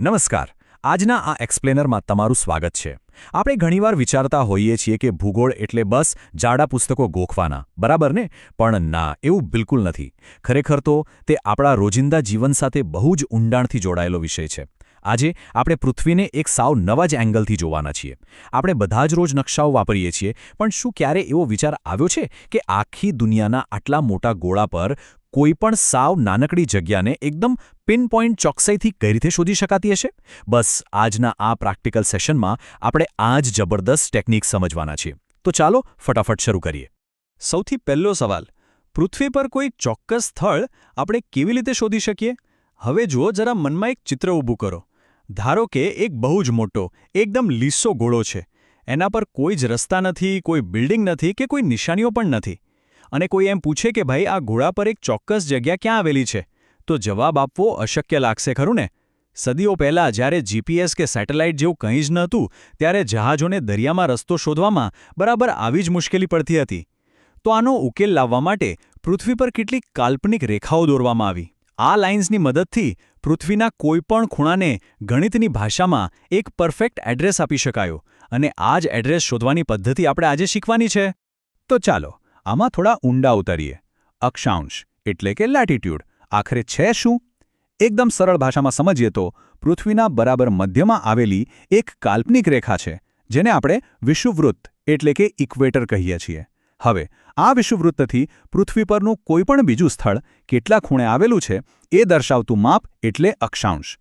નમસ્કાર. આજના આ એક્સપ્લેનરમાં તમારું સ્વાગત છે. આપણે ઘણીવાર વિચારતા હોઈએ છીએ કે ભૂગોળ એટલે બસ જાડા પુસ્તકો ગોખવાના, બરાબર ને? પણ ના, એવું બિલકુલ નથી. ખરેખર તો તે આપણા રોજિંદા જીવન સાથે બહુ જ ઊંડાણથી જોડાયેલો વિષય છે. આજે આપણે પૃથ્વીને એક સાવ નવા જ એંગલથી જોવાના છીએ. આપણે બધા જ રોજ નકશાઓ વાપરીએ છીએ, પણ શું ક્યારે એવો વિચાર આવ્યો છે કે આખી દુનિયાના આટલા મોટા ગોળા પર કોઈપણ સાવ નાનકડી જગ્યાને એકદમ પિનપોઇન્ટ ચોકસાઈથી કઈ રીતે શોધી શકાતી હશે? બસ આજના આ પ્રેક્ટિકલ સેશનમાં આપણે આ જ જબરદસ્ત ટેકનિક સમજવાના છીએ. તો ચાલો ફટાફટ શરૂ કરીએ. સૌથી પહેલો સવાલ, પૃથ્વી પર કોઈ ચોક્કસ સ્થળ આપણે કેવી રીતે શોધી શકીએ? હવે જુઓ, જરા મનમાં એક ચિત્ર ઊભું કરો. ધારો કે એક બહુ જ મોટો, એકદમ લીસો ગોળો છે. એના પર કોઈ જ રસ્તા નથી, કોઈ બિલ્ડિંગ નથી કે કોઈ નિશાનીઓ પણ નથી. અને કોઈ એમ પૂછે કે ભાઈ, આ ગોળા પર એક ચોક્કસ જગ્યા ક્યાં આવેલી છે? તો જવાબ આપવો અશક્ય લાગશે, ખરું ને? સદીઓ પહેલાં જ્યારે જીપીએસ કે સેટેલાઇટ જેવું કંઈ જ નહોતું, ત્યારે જહાજોને દરિયામાં રસ્તો શોધવામાં બરાબર આવી જ મુશ્કેલી પડતી હતી. તો આનો ઉકેલ લાવવા માટે પૃથ્વી પર કેટલીક કાલ્પનિક રેખાઓ દોરવામાં આવી. આ લાઇન્સની મદદથી પૃથ્વીના કોઈપણ ખૂણાને ગણિતની ભાષામાં એક પરફેક્ટ એડ્રેસ આપી શકાયો. અને આ જ એડ્રેસ શોધવાની પદ્ધતિ આપણે આજે શીખવાની છે. તો ચાલો આમાં થોડા ઊંડા ઉતરીએ. અક્ષાંશ એટલે કે લેટિટ્યૂડ આખરે છે શું? એકદમ સરળ ભાષામાં સમજીએ તો પૃથ્વીના બરાબર મધ્યમાં આવેલી એક કાલ્પનિક રેખા છે, જેને આપણે વિષુવવૃત્ત એટલે કે ઇક્વેટર કહીએ છીએ. હવે આ વિષુવવૃત્તથી પૃથ્વી પરનું કોઈપણ બીજું સ્થળ કેટલા ખૂણે આવેલું છે એ દર્શાવતું માપ એટલે અક્ષાંશ.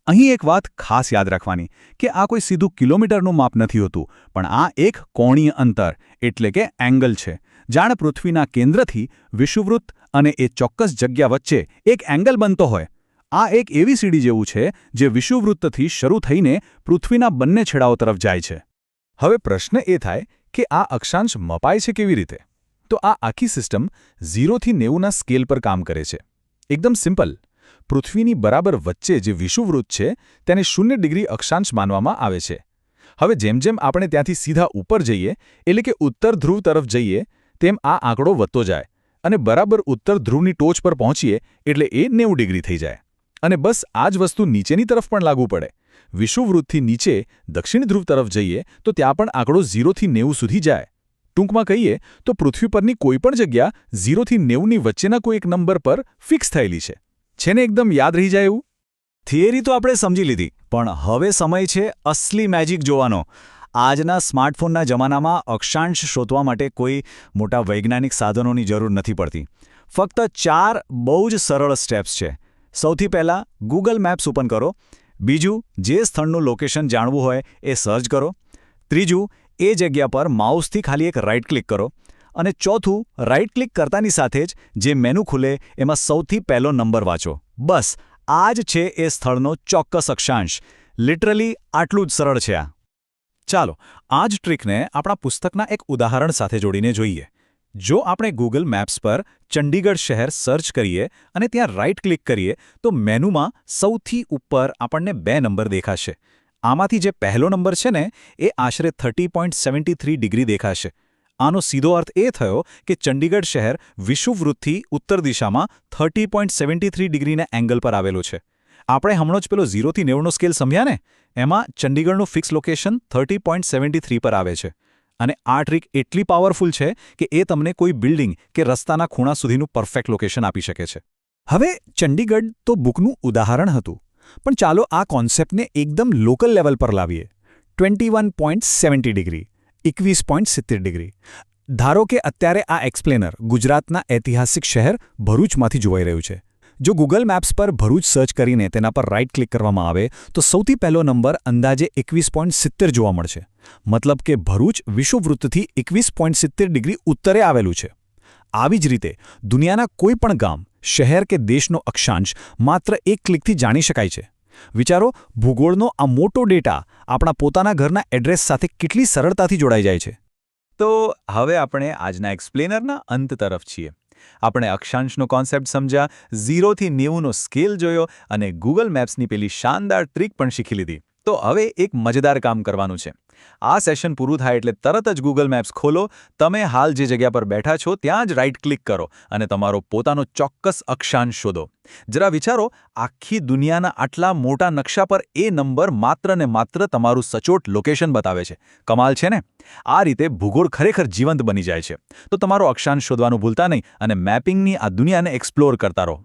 અહીં એક વાત ખાસ યાદ રાખવાની કે આ કોઈ સીધું કિલોમીટરનું માપ નથી હોતું, પણ આ એક કોણીય અંતર એટલે કે એંગલ છે. જાણે પૃથ્વીના કેન્દ્રથી વિષુવવૃત્ત અને એ ચોક્કસ જગ્યા વચ્ચે એક એંગલ બનતો હોય. આ એક એવી સીડી જેવું છે જે વિષુવવૃત્તથી શરૂ થઈને પૃથ્વીના બંને છેડાઓ તરફ જાય છે. હવે પ્રશ્ન એ થાય કે આ અક્ષાંશ મપાય છે કેવી રીતે? તો આ આખી સિસ્ટમ 0થી 90ના સ્કેલ પર કામ કરે છે. એકદમ સિમ્પલ. પૃથ્વીની બરાબર વચ્ચે જે વિષુવવૃત્ત છે તેને 0 ડિગ્રી અક્ષાંશ માનવામાં આવે છે. હવે જેમ જેમ આપણે ત્યાંથી સીધા ઉપર જઈએ, એટલે કે ઉત્તર ધ્રુવ તરફ જઈએ, તેમ આ આંકડો વધતો જાય અને બરાબર ઉત્તર ધ્રુવની ટોચ પર પહોંચીએ એટલે એ 90 ડિગ્રી થઈ જાય. અને બસ આ જ વસ્તુ નીચેની તરફ પણ લાગુ પડે. વિષુવવૃત્તથી નીચે દક્ષિણ ધ્રુવ તરફ જઈએ તો ત્યાં પણ આંકડો 0થી 90 સુધી જાય. ટૂંકમાં કહીએ તો પૃથ્વી પરની કોઈપણ જગ્યા 0થી 90ની વચ્ચેના કોઈ એક નંબર પર ફિક્સ થયેલી છે. છે ને એકદમ યાદ રહી જાય એવું? થિયરી તો આપણે સમજી લીધી, પણ હવે સમય છે અસલી મેજિક જોવાનો. આજના સ્માર્ટફોનના જમાનામાં અક્ષાંશ શોધવા માટે કોઈ મોટા વૈજ્ઞાનિક સાધનોની જરૂર નથી પડતી. ફક્ત 4 બહુ જ સરળ સ્ટેપ્સ છે. સૌથી પહેલાં ગૂગલ મેપ્સ ઓપન કરો. બીજું, જે સ્થળનું લોકેશન જાણવું હોય એ સર્ચ કરો. ત્રીજું, એ જગ્યા પર માઉસથી ખાલી એક રાઇટ ક્લિક કરો. અને ચોથું, રાઇટ ક્લિક કરતાની સાથે જ જે મેનુ ખુલે એમાં સૌથી પહેલો નંબર વાંચો. બસ આ જ છે એ સ્થળનો ચોક્કસ અક્ષાંશ. લિટરલી આટલું જ સરળ છે આ. ચાલો આ જ ટ્રીકને આપણા પુસ્તકના એક ઉદાહરણ સાથે જોડીને જોઈએ. જો આપણે ગૂગલ મેપ્સ પર ચંડીગઢ શહેર સર્ચ કરીએ અને ત્યાં રાઇટ ક્લિક કરીએ તો મેનુમાં સૌથી ઉપર આપણને 2 નંબર દેખાશે. આમાંથી જે પહેલો નંબર છે ને એ આશરે 30.73 ડિગ્રી દેખાશે. આનો સીધો અર્થ એ થયો કે ચંડીગઢ શહેર વિષુવવૃત્તથી ઉત્તર દિશામાં 30.73 ડિગ્રીના એંગલ પર આવેલું છે. આપણે હમણાં જ પેલો 0થી 90નો સ્કેલ સમજ્યા ને? એમાં ચંડીગઢનું ફિક્સ લોકેશન 30.73 પર આવે છે. અને આ ટ્રીક એટલી પાવરફુલ છે કે એ તમને કોઈ બિલ્ડિંગ કે રસ્તાના ખૂણા સુધીનું પરફેક્ટ લોકેશન આપી શકે છે. હવે ચંડીગઢ તો બુકનું ઉદાહરણ હતું, પણ ચાલો આ કોન્સેપ્ટને એકદમ લોકલ લેવલ પર લાવીએ. 21.70 ડિગ્રી, 21.70 ડિગ્રી. ધારો કે અત્યારે આ એક્સપ્લેનર ગુજરાતના ઐતિહાસિક શહેર ભરૂચમાંથી જોવાઈ રહ્યું છે. જો ગૂગલ મેપ્સ પર ભરૂચ સર્ચ કરીને તેના પર રાઇટ ક્લિક કરવામાં આવે તો સૌથી પહેલો નંબર અંદાજે 21.70 જોવા મળશે. મતલબ કે ભરૂચ વિષુવવૃત્તથી 21.70 ડિગ્રી ઉત્તરે આવેલું છે. આવી જ રીતે દુનિયાના કોઈ પણ ગામ, શહેર કે દેશનો અક્ષાંશ માત્ર એક ક્લિકથી જાણી શકાય છે. વિચારો, ભૂગોળનો આ મોટો ડેટા આપણા પોતાના ઘરના એડ્રેસ સાથે કેટલી સરળતાથી જોડાઈ જાય છે. તો હવે આપણે આજના એક્સપ્લેનરના અંત તરફ છીએ. આપણે અક્ષાંશનો કોન્સેપ્ટ સમજ્યા, 0થી 90નો સ્કેલ જોયો અને ગૂગલ મેપ્સની પેલી શાનદાર ટ્રીક પણ શીખી લીધી. તો હવે એક મજેદાર કામ કરવાનું છે. આ સેશન પૂરું થાય એટલે તરત જ ગૂગલ મેપ્સ ખોલો, તમે હાલ જે જગ્યા પર બેઠા છો ત્યાં જ રાઇટ ક્લિક કરો અને તમારો પોતાનો ચોક્કસ અક્ષાંશ શોધો. જરા વિચારો, આખી દુનિયાના આટલા મોટા નકશા પર એ નંબર માત્ર ને માત્ર તમારું સચોટ લોકેશન બતાવે છે. કમાલ છે ને? આ રીતે ભૂગોળ ખરેખર જીવંત બની જાય છે. તો તમારો અક્ષાંશ શોધવાનું ભૂલતા નહીં અને મેપિંગની આ દુનિયાને એક્સપ્લોર કરતા રહો.